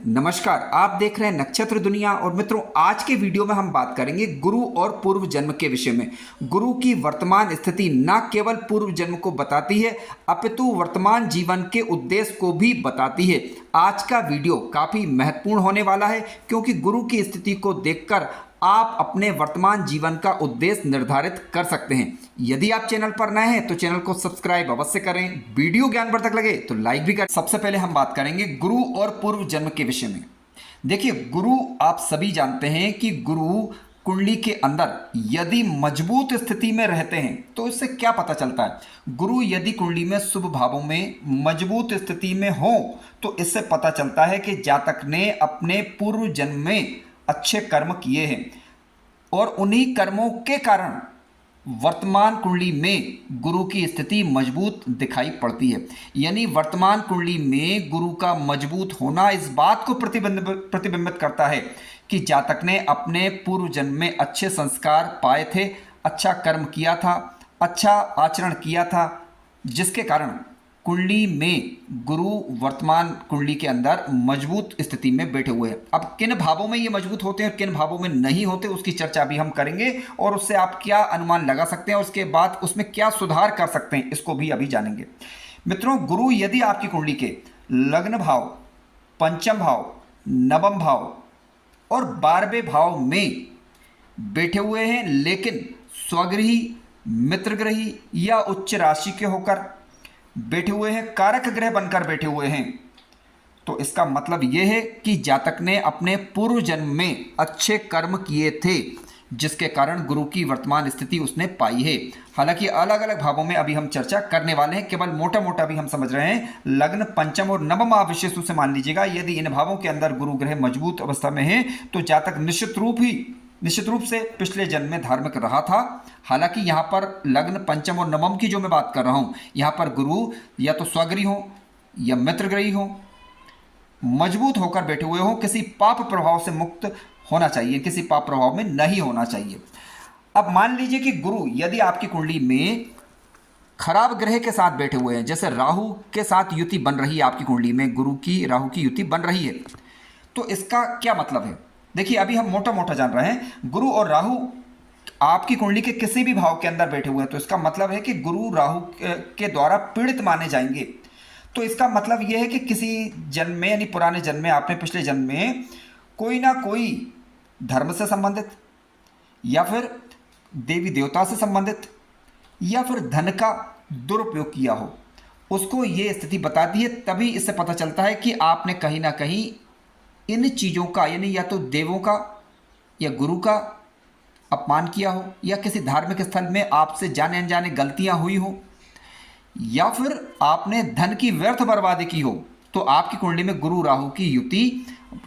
नमस्कार, आप देख रहे हैं नक्षत्र दुनिया। और मित्रों, आज के वीडियो में हम बात करेंगे गुरु और पूर्व जन्म के विषय में। गुरु की वर्तमान स्थिति न केवल पूर्व जन्म को बताती है अपितु वर्तमान जीवन के उद्देश्य को भी बताती है। आज का वीडियो काफ़ी महत्वपूर्ण होने वाला है क्योंकि गुरु की स्थिति को देखकर आप अपने वर्तमान जीवन का उद्देश्य निर्धारित कर सकते हैं। यदि आप चैनल पर नए हैं तो चैनल को सब्सक्राइब अवश्य करें। वीडियो ज्ञानवर्धक लगे तो लाइक भी करें। सबसे पहले हम बात करेंगे गुरु और पूर्व जन्म के विषय में। देखिए, गुरु आप सभी जानते हैं कि गुरु कुंडली के अंदर यदि मजबूत स्थिति में रहते हैं तो इससे क्या पता चलता है। गुरु यदि कुंडली में शुभ भावों में मजबूत स्थिति में हो तो इससे पता चलता है कि जातक ने अपने पूर्व जन्म में अच्छे कर्म किए हैं और उन्हीं कर्मों के कारण वर्तमान कुंडली में गुरु की स्थिति मजबूत दिखाई पड़ती है। यानी वर्तमान कुंडली में गुरु का मजबूत होना इस बात को प्रतिबिंबित करता है कि जातक ने अपने पूर्व जन्म में अच्छे संस्कार पाए थे, अच्छा कर्म किया था, अच्छा आचरण किया था, जिसके कारण कुंडली में गुरु वर्तमान कुंडली के अंदर मजबूत स्थिति में बैठे हुए हैं। अब किन भावों में ये मजबूत होते हैं और किन भावों में नहीं होते उसकी चर्चा भी हम करेंगे और उससे आप क्या अनुमान लगा सकते हैं और उसके बाद उसमें क्या सुधार कर सकते हैं इसको भी अभी जानेंगे। मित्रों, गुरु यदि आपकी कुंडली के लग्न भाव, पंचम भाव, नवम भाव और 12वें भाव में बैठे हुए हैं लेकिन स्वगृही, मित्रगृही या उच्च राशि के होकर बैठे हुए हैं, कारक ग्रह बनकर बैठे हुए हैं, तो इसका मतलब यह है कि जातक ने अपने पूर्व जन्म में अच्छे कर्म किए थे जिसके कारण गुरु की वर्तमान स्थिति उसने पाई है। हालांकि अलग अलग भावों में अभी हम चर्चा करने वाले हैं, केवल मोटा मोटा भी हम समझ रहे हैं। लग्न, पंचम और नवम आप विशेष रूप से मान लीजिएगा। यदि इन भावों के अंदर गुरु ग्रह मजबूत अवस्था में है तो जातक निश्चित रूप से पिछले जन्म में धार्मिक रहा था। हालांकि यहाँ पर लग्न, पंचम और नवम की जो मैं बात कर रहा हूँ, यहाँ पर गुरु या तो स्वगृही हो या मित्रगृही हो, मजबूत होकर बैठे हुए हो, किसी पाप प्रभाव से मुक्त होना चाहिए, किसी पाप प्रभाव में नहीं होना चाहिए। अब मान लीजिए कि गुरु यदि आपकी कुंडली में खराब ग्रह के साथ बैठे हुए हैं, जैसे राहु के साथ युति बन रही है, आपकी कुंडली में गुरु की राहु की युति बन रही है, तो इसका क्या मतलब है। देखिए, अभी हम मोटा मोटा जान रहे हैं। गुरु और राहु आपकी कुंडली के किसी भी भाव के अंदर बैठे हुए हैं तो इसका मतलब है कि गुरु राहु के द्वारा पीड़ित माने जाएंगे। तो इसका मतलब यह है कि किसी जन्म में यानी पुराने जन्म में, आपने पिछले जन्म में कोई ना कोई धर्म से संबंधित या फिर देवी देवता से संबंधित या फिर धन का दुरुपयोग किया हो, उसको ये स्थिति बताती है। तभी इससे पता चलता है कि आपने कहीं ना कहीं इन चीज़ों का यानी या तो देवों का या गुरु का अपमान किया हो या किसी धार्मिक स्थल में आपसे जाने अनजाने गलतियां हुई हो या फिर आपने धन की व्यर्थ बर्बादी की हो, तो आपकी कुंडली में गुरु राहु की युति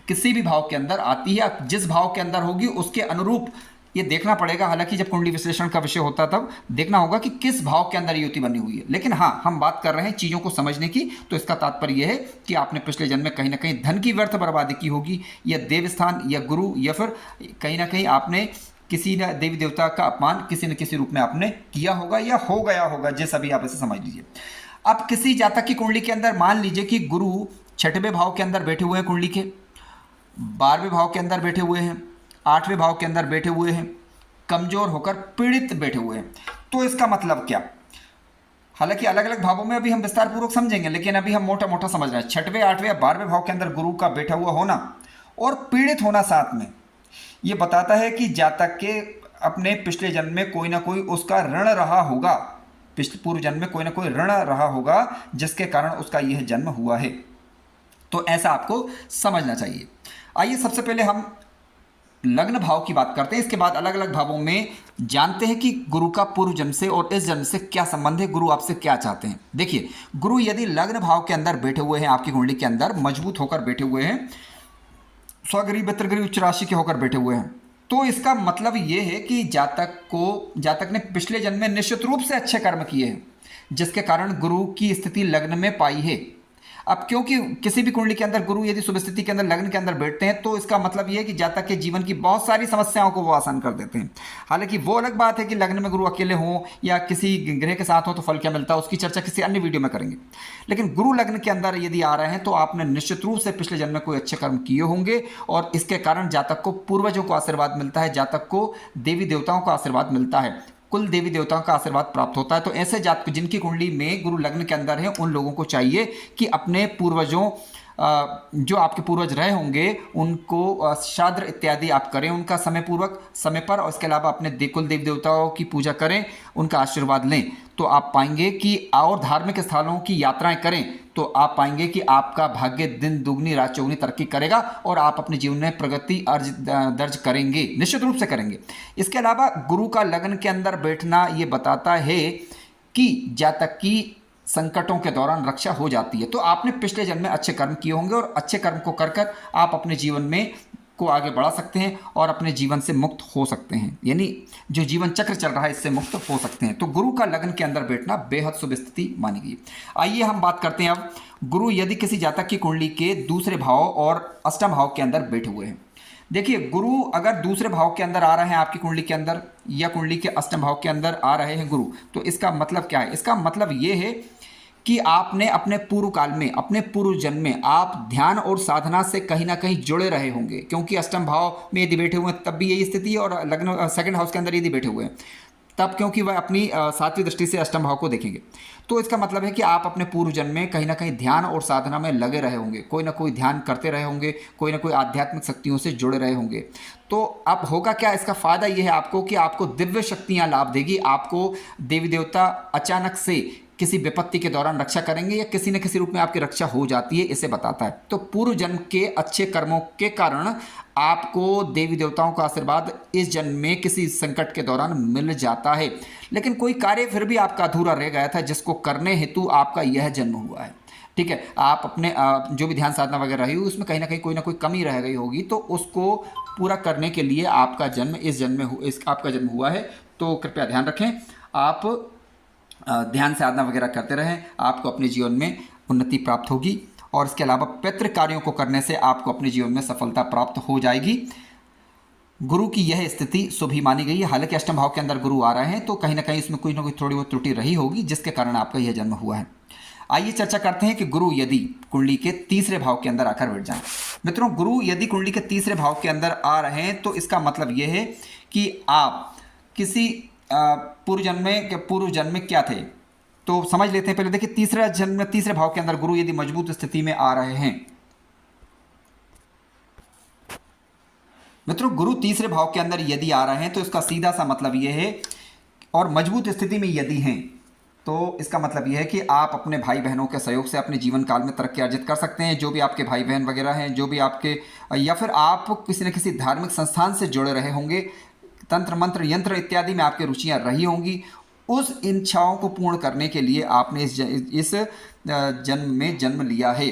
किसी भी भाव के अंदर आती है। जिस भाव के अंदर होगी उसके अनुरूप ये देखना पड़ेगा। हालांकि जब कुंडली विश्लेषण का विषय होता तब देखना होगा कि किस भाव के अंदर युति बनी हुई है। लेकिन हाँ, हम बात कर रहे हैं चीज़ों को समझने की, तो इसका तात्पर्य यह है कि आपने पिछले जन्म में कहीं ना कहीं धन की व्यर्थ बर्बादी की होगी या देवस्थान या गुरु या फिर कहीं ना कहीं आपने किसी न देवी देवता का अपमान किसी न किसी रूप में आपने किया होगा या हो गया होगा, जैसा भी आप इसे समझ लीजिए। अब किसी जातक की कुंडली के अंदर मान लीजिए कि गुरु 6वें भाव के अंदर बैठे हुए हैं, कुंडली के 12वें भाव के अंदर बैठे हुए हैं, 8वें भाव के अंदर बैठे हुए हैं, कमजोर होकर पीड़ित बैठे हुए हैं, तो इसका मतलब क्या। हालांकि अलग अलग भावों में अभी हम विस्तार पूर्वक समझेंगे, लेकिन अभी हम मोटा मोटा समझ रहे हैं। 6वें, 8वें या 12वें भाव के अंदर गुरु का बैठा हुआ होना और पीड़ित होना साथ में ये बताता है कि जातक के अपने पिछले जन्म में कोई ना कोई उसका ऋण रहा होगा, पिछले पूर्व जन्म में कोई ना कोई ऋण रहा होगा जिसके कारण उसका यह जन्म हुआ है। तो ऐसा आपको समझना चाहिए। आइए सबसे पहले हम लग्न भाव की बात करते हैं, इसके बाद अलग अलग भावों में जानते हैं कि गुरु का पूर्व जन्म से और इस जन्म से क्या संबंध है, गुरु आपसे क्या चाहते हैं। देखिए, गुरु यदि लग्न भाव के अंदर बैठे हुए हैं, आपकी कुंडली के अंदर मजबूत होकर बैठे हुए हैं, स्वगृही, मित्रगृही, उच्च राशि के होकर बैठे हुए हैं, तो इसका मतलब ये है कि जातक ने पिछले जन्म में निश्चित रूप से अच्छे कर्म किए हैं जिसके कारण गुरु की स्थिति लग्न में पाई है। अब क्योंकि किसी भी कुंडली के अंदर गुरु यदि शुभ स्थिति के अंदर लग्न के अंदर बैठते हैं तो इसका मतलब यह है कि जातक के जीवन की बहुत सारी समस्याओं को वो आसान कर देते हैं। हालांकि वो अलग बात है कि लग्न में गुरु अकेले हों या किसी ग्रह के साथ हो तो फल क्या मिलता है, उसकी चर्चा किसी अन्य वीडियो में करेंगे। लेकिन गुरु लग्न के अंदर यदि आ रहे हैं तो आपने निश्चित रूप से पिछले जन्म में कोई अच्छे कर्म किए होंगे और इसके कारण जातक को पूर्वजों को आशीर्वाद मिलता है, जातक को देवी देवताओं का आशीर्वाद मिलता है, कुल देवी देवताओं का आशीर्वाद प्राप्त होता है। तो ऐसे जातक जिनकी कुंडली में गुरु लग्न के अंदर है उन लोगों को चाहिए कि अपने पूर्वजों जो आपके पूर्वज रहे होंगे उनको श्राद्ध इत्यादि आप करें उनका समय पूर्वक समय पर, और इसके अलावा अपने कुल देवी देवताओं की पूजा करें, उनका आशीर्वाद लें। तो आप पाएंगे कि और धार्मिक स्थलों की यात्राएं करें तो आप पाएंगे कि आपका भाग्य दिन दुगनी रात चौगुनी तरक्की करेगा और आप अपने जीवन में प्रगति दर्ज करेंगे, निश्चित रूप से करेंगे। इसके अलावा गुरु का लग्न के अंदर बैठना ये बताता है कि जातक की संकटों के दौरान रक्षा हो जाती है। तो आपने पिछले जन्म में अच्छे कर्म किए होंगे और अच्छे कर्म को कर कर आप अपने जीवन में को आगे बढ़ा सकते हैं और अपने जीवन से मुक्त हो सकते हैं, यानी जो जीवन चक्र चल रहा है इससे मुक्त हो सकते हैं। तो गुरु का लग्न के अंदर बैठना बेहद शुभ स्थिति मानी गई। आइए हम बात करते हैं अब गुरु यदि किसी जातक की कुंडली के दूसरे भाव और अष्टम भाव के अंदर बैठे हुए हैं। देखिए, गुरु अगर दूसरे भाव के अंदर आ रहे हैं आपकी कुंडली के अंदर या कुंडली के अष्टम भाव के अंदर आ रहे हैं गुरु, तो इसका मतलब क्या है? इसका मतलब ये है कि आपने अपने पूर्व काल में, अपने पूर्व जन्म में आप ध्यान और साधना से कहीं ना कहीं जुड़े रहे होंगे, क्योंकि अष्टम भाव में यदि बैठे हुए हैं तब भी यही स्थिति है और लग्न सेकंड हाउस के अंदर यदि बैठे हुए हैं तब, क्योंकि वह अपनी सातवीं दृष्टि से अष्टम भाव को देखेंगे। तो इसका मतलब है कि आप अपने पूर्व जन्म में कहीं ना कहीं ध्यान और साधना में लगे रहे होंगे, कोई ना कोई ध्यान करते रहे होंगे, कोई ना कोई आध्यात्मिक शक्तियों से जुड़े रहे होंगे। तो अब होगा क्या, इसका फायदा यह है आपको कि आपको दिव्य शक्तियां लाभ देगी, आपको देवी देवता अचानक से किसी विपत्ति के दौरान रक्षा करेंगे या किसी न किसी रूप में आपकी रक्षा हो जाती है, इसे बताता है। तो पूर्व जन्म के अच्छे कर्मों के कारण आपको देवी देवताओं का आशीर्वाद इस जन्म में किसी संकट के दौरान मिल जाता है। लेकिन कोई कार्य फिर भी आपका अधूरा रह गया था जिसको करने हेतु आपका यह जन्म हुआ है, ठीक है। आप अपने जो भी ध्यान साधना वगैरह रही उसमें कहीं ना कोई कमी रह गई होगी, तो उसको पूरा करने के लिए आपका जन्म इस जन्म में आपका जन्म हुआ है। तो कृपया ध्यान रखें, आप ध्यान साधना वगैरह करते रहें, आपको अपने जीवन में उन्नति प्राप्त होगी और इसके अलावा पितृ कार्यों को करने से आपको अपने जीवन में सफलता प्राप्त हो जाएगी। गुरु की यह स्थिति शुभ ही मानी गई है। हालांकि अष्टम भाव के अंदर गुरु आ रहे हैं तो कहीं ना कहीं इसमें कोई ना कोई थोड़ी बहुत त्रुटि रही होगी जिसके कारण आपका यह जन्म हुआ है। आइए चर्चा करते हैं कि गुरु यदि कुंडली के तीसरे भाव के अंदर आकर बैठ जाएं। मित्रों, गुरु यदि कुंडली के तीसरे भाव के अंदर आ रहे हैं तो इसका मतलब यह है कि आप किसी पूर्व जन्म में क्या थे, तो समझ लेते हैं। पहले देखिए, तीसरे भाव के अंदर गुरु यदि मजबूत स्थिति में आ रहे हैं, मित्रों गुरु तीसरे भाव के अंदर यदि आ रहे हैं तो इसका सीधा सा मतलब यह है, और मजबूत स्थिति में यदि हैं तो इसका मतलब यह है कि आप अपने भाई बहनों के सहयोग से अपने जीवन काल में तरक्की अर्जित कर सकते हैं। जो भी आपके भाई बहन वगैरह हैं, जो भी आपके, या फिर आप किसी न किसी धार्मिक संस्थान से जुड़े रहे होंगे, तंत्र मंत्र यंत्र इत्यादि में आपकी रुचियां रही होंगी, उस इच्छाओं को पूर्ण करने के लिए आपने इस जन्म में जन्म लिया है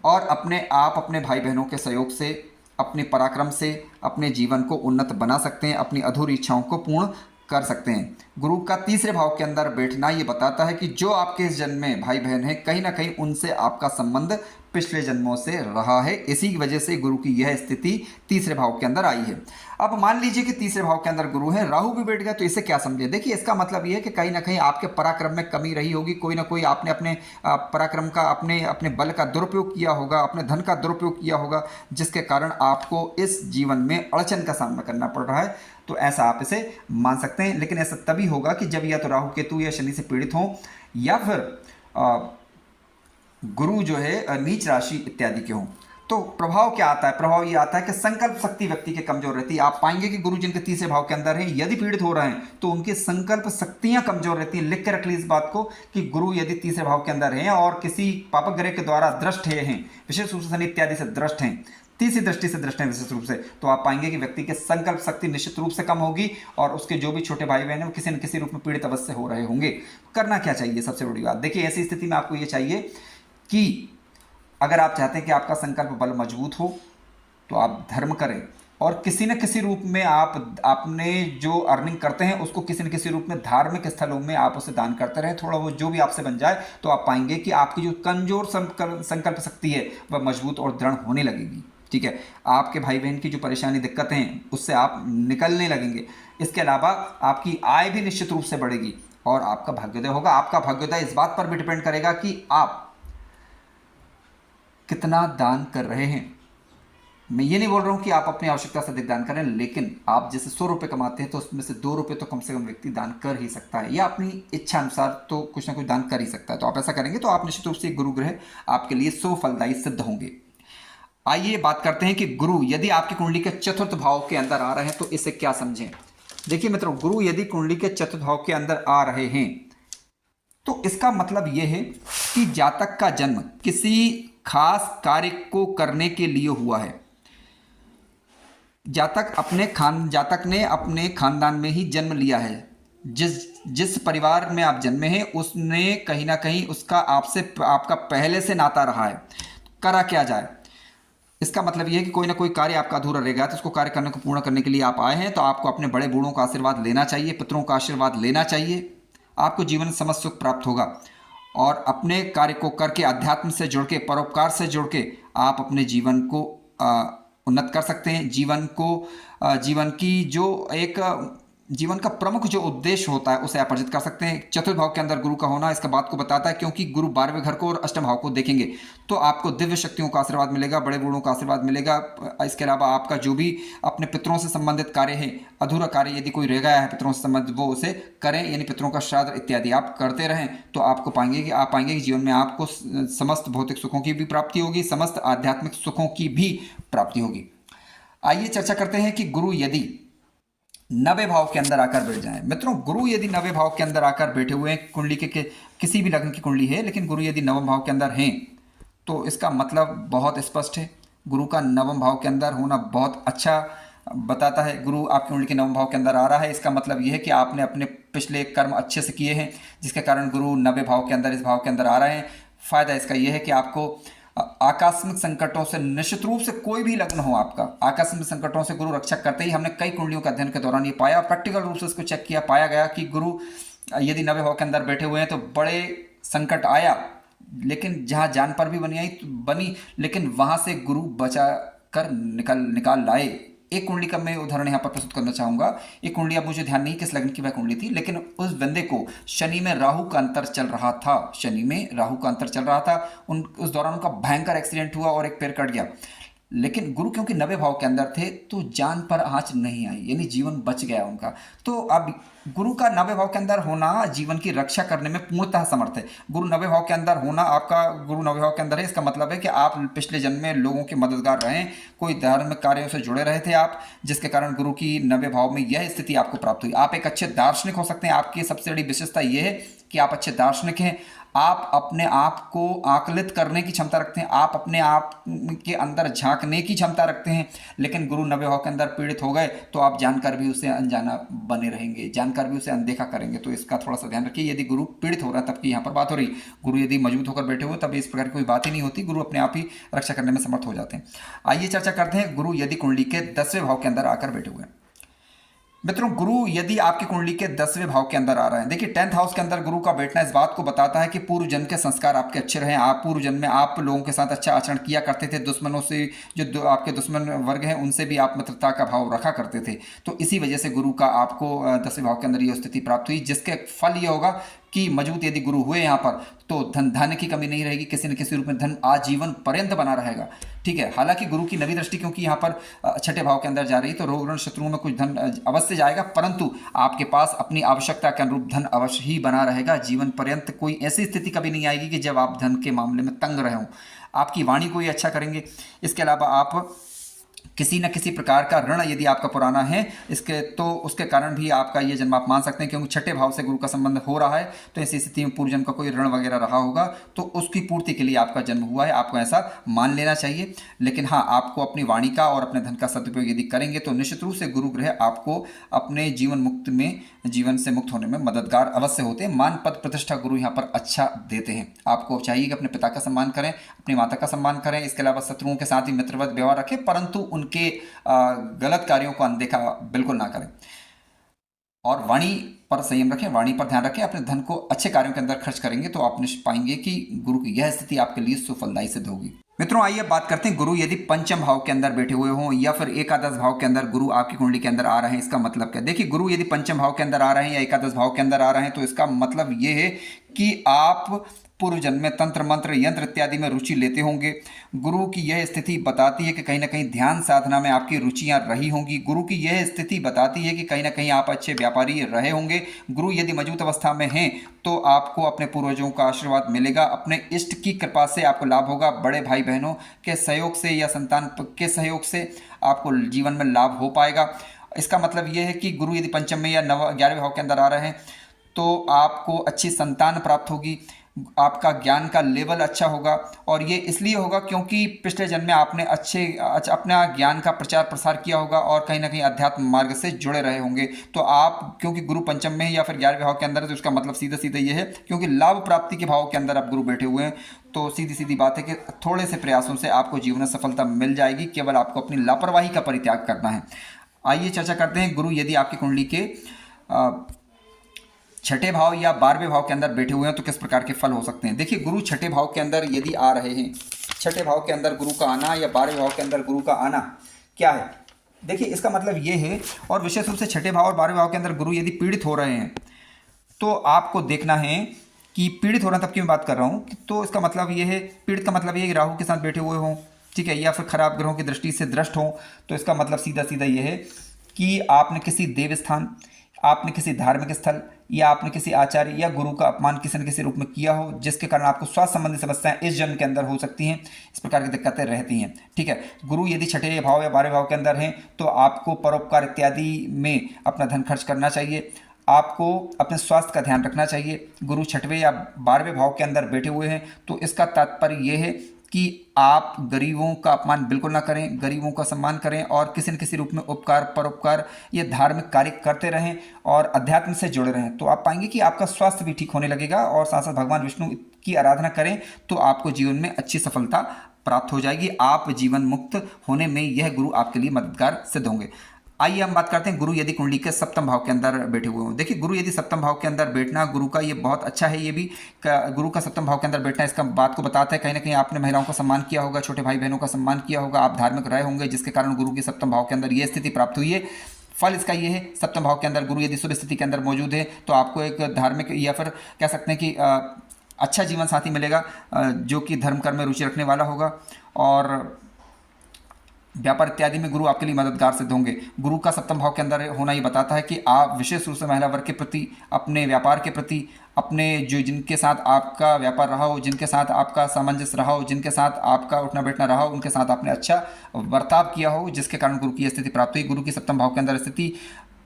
और अपने भाई बहनों के सहयोग से, अपने पराक्रम से अपने जीवन को उन्नत बना सकते हैं, अपनी अधूरी इच्छाओं को पूर्ण कर सकते हैं। गुरु का तीसरे भाव के अंदर बैठना ये बताता है कि जो आपके इस जन्म में भाई बहन हैं, कहीं ना कहीं उनसे आपका संबंध पिछले जन्मों से रहा है। इसी की वजह से गुरु की यह स्थिति तीसरे भाव के अंदर आई है। अब मान लीजिए कि तीसरे भाव के अंदर गुरु है, राहु भी बैठ गया, तो इसे क्या समझे? देखिए, इसका मतलब यह है कि कहीं ना कहीं आपके पराक्रम में कमी रही होगी, कोई ना कोई आपने अपने पराक्रम का, अपने बल का दुरुपयोग किया होगा, अपने धन का दुरुपयोग किया होगा, जिसके कारण आपको इस जीवन में अड़चन का सामना करना पड़ रहा है। तो ऐसा आप इसे मान सकते हैं। लेकिन ऐसा तभी होगा कि जब या तो राहु केतु या शनि से पीड़ित हों या फिर गुरु जो है नीच राशि इत्यादि के हों। तो प्रभाव क्या आता है? प्रभाव ये आता है कि संकल्प शक्ति व्यक्ति के कमजोर रहती है। आप पाएंगे कि गुरु जिनके तीसरे भाव के अंदर हैं, यदि पीड़ित हो रहे हैं तो उनकी संकल्प शक्तियां कमजोर रहती हैं। लिख के रख ली इस बात को कि गुरु यदि तीसरे भाव के अंदर हैं और किसी पापक ग्रह के द्वारा दृष्ट हैं, विशेष रूप से शनि इत्यादि से दृष्ट हैं, तीसरी दृष्टि से दृष्टि है विशेष रूप से, तो आप पाएंगे कि व्यक्ति के संकल्प शक्ति निश्चित रूप से कम होगी और उसके जो भी छोटे भाई बहन हैं वो किसी न किसी रूप में पीड़ित अवश्य हो रहे होंगे। करना क्या चाहिए? सबसे बड़ी बात देखिए, ऐसी स्थिति में आपको ये चाहिए कि अगर आप चाहते हैं कि आपका संकल्प बल मजबूत हो तो आप धर्म करें, और किसी न किसी रूप में आप अपने जो अर्निंग करते हैं उसको किसी न किसी रूप में धार्मिक स्थलों में आप उसे दान करते रहें। थोड़ा वो जो भी आपसे बन जाए तो आप पाएंगे कि आपकी जो कमजोर संकल्प शक्ति है वह मजबूत और दृढ़ होने लगेगी। ठीक है, आपके भाई बहन की जो परेशानी दिक्कतें हैं उससे आप निकलने लगेंगे। इसके अलावा आपकी आय भी निश्चित रूप से बढ़ेगी और आपका भाग्योदय होगा। आपका भाग्योदय इस बात पर भी डिपेंड करेगा कि आप कितना दान कर रहे हैं। मैं ये नहीं बोल रहा हूँ कि आप अपनी आवश्यकता से अधिक दान करें, लेकिन आप जैसे 100 रुपये कमाते हैं तो उसमें से 2 रुपये तो कम से कम व्यक्ति दान कर ही सकता है, या अपनी इच्छा अनुसार तो कुछ ना कुछ दान कर ही सकता है। तो आप ऐसा करेंगे तो आप निश्चित रूप से गुरु ग्रह आपके लिए 100 फलदायी सिद्ध होंगे। आइए बात करते हैं कि गुरु यदि आपकी कुंडली के चतुर्थ भाव के अंदर आ रहे हैं तो इसे क्या समझें। देखिए मित्रों, गुरु यदि कुंडली के चतुर्थ भाव के अंदर आ रहे हैं तो इसका मतलब यह है कि जातक का जन्म किसी खास कार्य को करने के लिए हुआ है। जातक ने अपने खानदान में ही जन्म लिया है। जिस परिवार में आप जन्मे हैं उसने कहीं ना कहीं उसका आपका पहले से नाता रहा है। करा क्या जाए, इसका मतलब यह है कि कोई ना कोई कार्य आपका अधूरा रह गया तो उसको कार्य करने को पूर्ण करने के लिए आप आए हैं। तो आपको अपने बड़े बूढ़ों का आशीर्वाद लेना चाहिए, पितरों का आशीर्वाद लेना चाहिए। आपको जीवन में समस्त सुख प्राप्त होगा और अपने कार्य को करके अध्यात्म से जुड़ के, परोपकार से जुड़ के आप अपने जीवन को उन्नत कर सकते हैं। जीवन का प्रमुख जो उद्देश्य होता है उसे आप अर्जित कर सकते हैं। चतुर्थ भाव के अंदर गुरु का होना इसका बात को बताता है, क्योंकि गुरु 12वें घर को और अष्टम भाव को देखेंगे तो आपको दिव्य शक्तियों का आशीर्वाद मिलेगा, बड़े बूढ़ों का आशीर्वाद मिलेगा। इसके अलावा आपका जो भी अपने पितरों से संबंधित कार्य है, अधूरा कार्य यदि कोई रह गया है पितरों से संबंधित, वो उसे करें, यानी पितरों का श्राद्ध इत्यादि आप करते रहें तो आपको पाएंगे कि जीवन में आपको समस्त भौतिक सुखों की भी प्राप्ति होगी, समस्त आध्यात्मिक सुखों की भी प्राप्ति होगी। आइए चर्चा करते हैं कि गुरु यदि 9वें भाव के अंदर आकर बैठ जाए। मित्रों, गुरु यदि 9वें भाव के अंदर आकर बैठे हुए हैं, कुंडली के किसी भी लग्न की कुंडली है लेकिन गुरु यदि 9वें भाव के अंदर हैं तो इसका मतलब बहुत स्पष्ट है। गुरु का 9वें भाव के अंदर होना बहुत अच्छा बताता है। गुरु आपकी कुंडली के 9वें भाव के अंदर आ रहा है, इसका मतलब यह है कि आपने अपने पिछले कर्म अच्छे से किए हैं जिसके कारण गुरु 9वें भाव के अंदर, इस भाव के अंदर आ रहे हैं। फायदा इसका यह है कि आपको आकस्मिक संकटों से, निश्चित रूप से कोई भी लग्न हो आपका, आकस्मिक संकटों से गुरु रक्षक करते ही। हमने कई कुंडलियों के अध्ययन के दौरान ये पाया, प्रैक्टिकल रूप से इसको चेक किया, पाया गया कि गुरु यदि 9वें भाव के अंदर बैठे हुए हैं तो बड़े संकट आया लेकिन जहाँ जान पर भी बनी लेकिन वहाँ से गुरु बचा कर निकाल लाए। एक कुंडली का मैं उदाहरण यहाँ पर प्रस्तुत करना चाहूँगा। एक कुंडली, अब मुझे ध्यान नहीं किस लग्न की वह कुंडली थी, लेकिन उस बंदे को शनि में राहु का अंतर चल रहा था। उस दौरान उनका भयंकर एक्सीडेंट हुआ और एक पैर कट गया। लेकिन गुरु क्योंकि 9वें भाव के अंदर थे तो जान पर आँच नहीं आई, यानी जीवन बच गया उनका। तो अब गुरु का 9वें भाव के अंदर होना जीवन की रक्षा करने में पूर्णतः समर्थ है। गुरु 9वें भाव के अंदर होना, आपका गुरु 9वें भाव के अंदर है, इसका मतलब है कि आप पिछले जन्म में लोगों के मददगार रहे, कोई धार्मिक कार्यों से जुड़े रहे थे आप, जिसके कारण गुरु की 9वें भाव में यह स्थिति आपको प्राप्त हुई। आप एक अच्छे दार्शनिक हो सकते हैं। आपकी सबसे बड़ी विशेषता यह है कि आप अच्छे दार्शनिक हैं। आप अपने आप को आकलित करने की क्षमता रखते हैं, आप अपने आप के अंदर झांकने की क्षमता रखते हैं। लेकिन गुरु 9वें भाव के अंदर पीड़ित हो गए तो आप जानकर भी उसे अनजाना बने रहेंगे, जानकर भी उसे अनदेखा करेंगे। तो इसका थोड़ा सा ध्यान रखिए। यदि गुरु पीड़ित हो रहा है तब की यहाँ पर बात हो रही, गुरु यदि मजबूत होकर बैठे हुए तब इस प्रकार की कोई बात ही नहीं होती, गुरु अपने आप ही रक्षा करने में समर्थ हो जाते हैं। आइए चर्चा करते हैं गुरु यदि कुंडली के 10वें भाव के अंदर आकर बैठे हुए हैं। मित्रों, गुरु यदि आपकी कुंडली के 10वें भाव के अंदर आ रहे हैं, देखिए 10th हाउस के अंदर गुरु का बैठना इस बात को बताता है कि पूर्व जन्म के संस्कार आपके अच्छे रहे। आप पूर्व जन्म में आप लोगों के साथ अच्छा आचरण किया करते थे, दुश्मनों से जो आपके दुश्मन वर्ग हैं उनसे भी आप मित्रता का भाव रखा करते थे। तो इसी वजह से गुरु का आपको 10वें भाव के अंदर ये स्थिति प्राप्त हुई, जिसके फल ये होगा कि मजबूत यदि गुरु हुए यहाँ पर तो धन की कमी नहीं रहेगी, किसी न किसी रूप में धन आजीवन पर्यंत बना रहेगा। ठीक है, हालांकि गुरु की 9वीं दृष्टि क्योंकि यहाँ पर छठे भाव के अंदर जा रही है तो रोग ऋण शत्रुओं में कुछ धन अवश्य जाएगा, परंतु आपके पास अपनी आवश्यकता के अनुरूप धन अवश्य ही बना रहेगा। जीवन पर्यंत कोई ऐसी स्थिति कभी नहीं आएगी कि जब आप धन के मामले में तंग रहे हों। आपकी वाणी को ही अच्छा करेंगे। इसके अलावा आप किसी न किसी प्रकार का ऋण यदि आपका पुराना है उसके कारण भी आपका ये जन्म आप मान सकते हैं, क्योंकि छठे भाव से गुरु का संबंध हो रहा है। तो ऐसी स्थिति में पूर्व जन्म का कोई ऋण वगैरह रहा होगा तो उसकी पूर्ति के लिए आपका जन्म हुआ है, आपको ऐसा मान लेना चाहिए। लेकिन हाँ, आपको अपनी वाणी का और अपने धन का सदुपयोग यदि करेंगे तो निश्चित रूप से गुरु ग्रह आपको अपने जीवन से मुक्त होने में मददगार अवश्य होते हैं। मान पद प्रतिष्ठा गुरु यहाँ पर अच्छा देते हैं। आपको चाहिए कि अपने पिता का सम्मान करें, अपनी माता का सम्मान करें। इसके अलावा शत्रुओं के साथ ही मित्रवत व्यवहार रखें, परंतु उनके गलत कार्यों को अनदेखा बिल्कुल ना करें और वाणी पर संयम रखें, वाणी पर ध्यान रखें। अपने धन को अच्छे कार्यों के अंदर खर्च करेंगे तो आप निश्चित पाएंगे कि गुरु की यह स्थिति आपके लिए सुफलदायी सिद्ध होगी। मित्रों, आइए बात करते हैं गुरु यदि पंचम भाव के अंदर बैठे हुए हों या फिर एकादश भाव के अंदर गुरु आपकी कुंडली के अंदर आ रहे हैं, इसका मतलब क्या। देखिए, गुरु यदि पंचम भाव के अंदर आ रहे हैं या एकादश भाव के अंदर आ रहे हैं तो इसका मतलब ये है कि आप पूर्व जन्म में तंत्र मंत्र यंत्र इत्यादि में रुचि लेते होंगे। गुरु की यह स्थिति बताती है कि कहीं ना कहीं ध्यान साधना में आपकी रुचियां रही होंगी। गुरु की यह स्थिति बताती है कि कहीं ना कहीं आप अच्छे व्यापारी रहे होंगे। गुरु यदि मजबूत अवस्था में हैं तो आपको अपने पूर्वजों का आशीर्वाद मिलेगा, अपने इष्ट की कृपा से आपको लाभ होगा, बड़े भाई बहनों के सहयोग से या संतान के सहयोग से आपको जीवन में लाभ हो पाएगा। इसका मतलब यह है कि गुरु यदि पंचम में या 11वें भाव के अंदर आ रहे हैं तो आपको अच्छी संतान प्राप्त होगी, आपका ज्ञान का लेवल अच्छा होगा। और ये इसलिए होगा क्योंकि पिछले जन्म में आपने अपना ज्ञान का प्रचार प्रसार किया होगा और कहीं ना कहीं अध्यात्म मार्ग से जुड़े रहे होंगे। तो आप क्योंकि गुरु पंचम में या फिर 11वें भाव के अंदर है तो उसका मतलब सीधा सीधा ये है क्योंकि लाभ प्राप्ति के भाव के अंदर आप गुरु बैठे हुए हैं तो सीधी सीधी बात है कि थोड़े से प्रयासों से आपको जीवन में सफलता मिल जाएगी, केवल आपको अपनी लापरवाही का परित्याग करना है। आइए चर्चा करते हैं गुरु यदि आपकी कुंडली के छठे भाव या 12वें भाव के अंदर बैठे हुए हैं तो किस प्रकार के फल हो सकते हैं। देखिए, गुरु छठे भाव के अंदर यदि आ रहे हैं, छठे भाव के अंदर गुरु का आना या 12वें भाव के अंदर गुरु का आना क्या है। देखिए, इसका मतलब ये है, और विशेष रूप से छठे भाव और 12वें भाव के अंदर गुरु यदि पीड़ित हो रहे हैं तो आपको देखना है कि पीड़ित हो रहे हैं, तब की मैं बात कर रहा हूँ। तो इसका मतलब ये है, पीड़ित का मतलब ये है कि राहु के साथ बैठे हुए हों, ठीक है, या फिर खराब ग्रहों की दृष्टि से दृष्ट हों। तो इसका मतलब सीधा सीधा ये है कि आपने किसी देव स्थान, आपने किसी धार्मिक स्थल या आपने किसी आचार्य या गुरु का अपमान किसी न किसी रूप में किया हो, जिसके कारण आपको स्वास्थ्य संबंधी समस्याएं इस जन्म के अंदर हो सकती हैं। इस प्रकार की दिक्कतें रहती हैं, ठीक है। गुरु यदि छठे भाव या 12वें भाव के अंदर हैं तो आपको परोपकार इत्यादि में अपना धन खर्च करना चाहिए, आपको अपने स्वास्थ्य का ध्यान रखना चाहिए। गुरु छठवें या 12वें भाव के अंदर बैठे हुए हैं तो इसका तात्पर्य यह है कि आप गरीबों का अपमान बिल्कुल ना करें, गरीबों का सम्मान करें और किसी न किसी रूप में उपकार परोपकार ये धार्मिक कार्य करते रहें और अध्यात्म से जुड़े रहें। तो आप पाएंगे कि आपका स्वास्थ्य भी ठीक होने लगेगा और साथ साथ भगवान विष्णु की आराधना करें तो आपको जीवन में अच्छी सफलता प्राप्त हो जाएगी। आप जीवन मुक्त होने में यह गुरु आपके लिए मददगार सिद्ध होंगे। आइए हम बात करते हैं गुरु यदि कुंडली के सप्तम भाव के अंदर बैठे हुए हों। देखिए, गुरु यदि सप्तम भाव के अंदर बैठना गुरु का ये बहुत अच्छा है। ये भी गुरु का सप्तम भाव के अंदर बैठना इसका बात को बताता है कहीं ना कहीं आपने महिलाओं का सम्मान किया होगा, छोटे भाई बहनों का सम्मान किया होगा, आप धार्मिक रहे होंगे, जिसके कारण गुरु के सप्तम भाव के अंदर ये स्थिति प्राप्त हुई है। फल इसका ये है, सप्तम भाव के अंदर गुरु यदि शुभ स्थिति के अंदर मौजूद है तो आपको एक धार्मिक या फिर कह सकते हैं कि अच्छा जीवन साथी मिलेगा जो कि धर्म कर्म में रुचि रखने वाला होगा और व्यापार इत्यादि में गुरु आपके लिए मददगार सिद्ध होंगे। गुरु का सप्तम भाव के अंदर होना ये बताता है कि आप विशेष रूप से महिला वर्ग के प्रति, अपने व्यापार के प्रति, अपने जो जिनके साथ आपका व्यापार रहा हो, जिनके साथ आपका सामंजस्य रहा हो, जिनके साथ आपका उठना बैठना रहा हो, उनके साथ आपने अच्छा बर्ताव किया हो, जिसके कारण गुरु की स्थिति प्राप्त हुई। गुरु की सप्तम भाव के अंदर स्थिति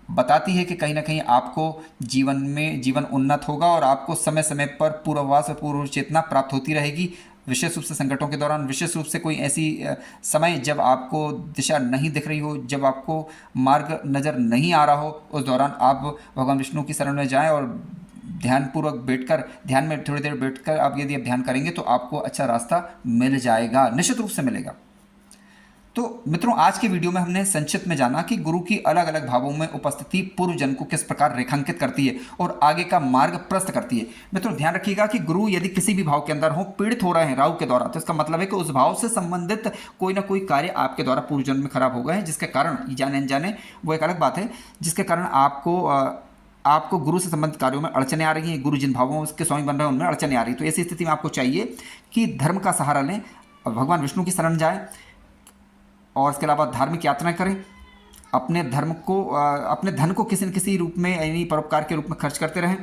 बताती है कि कहीं ना कहीं आपको जीवन उन्नत होगा और आपको समय समय पर पूर्वाभास और पूर्व चेतना प्राप्त होती रहेगी। विशेष रूप से संकटों के दौरान, विशेष रूप से कोई ऐसी समय जब आपको दिशा नहीं दिख रही हो, जब आपको मार्ग नज़र नहीं आ रहा हो, उस दौरान आप भगवान विष्णु की शरण में जाएं और ध्यानपूर्वक बैठकर, ध्यान में थोड़ी देर बैठकर आप यदि ध्यान करेंगे तो आपको अच्छा रास्ता मिल जाएगा, निश्चित रूप से मिलेगा। तो मित्रों, आज के वीडियो में हमने संक्षिप्त में जाना कि गुरु की अलग अलग भावों में उपस्थिति पूर्व जन्म को किस प्रकार रेखांकित करती है और आगे का मार्ग प्रशस्त करती है। मित्रों, ध्यान रखिएगा कि गुरु यदि किसी भी भाव के अंदर हो, पीड़ित हो रहे हैं राहु के द्वारा, तो इसका मतलब है कि उस भाव से संबंधित कोई ना कोई कार्य आपके द्वारा पूर्व जन्म में खराब हो गए हैं, जिसके कारण जाने अनजाने, वो एक अलग बात है, जिसके कारण आपको गुरु से संबंधित कार्यों में अड़चने आ रही हैं। गुरु जिन भावों के स्वामी बन रहे हैं उनमें अड़चने आ रही है। तो ऐसी स्थिति में आपको चाहिए कि धर्म का सहारा लें, भगवान विष्णु की शरण जाएं और इसके अलावा धार्मिक यात्राएं करें, अपने धन को किसी न किसी रूप में यानी परोपकार के रूप में खर्च करते रहें।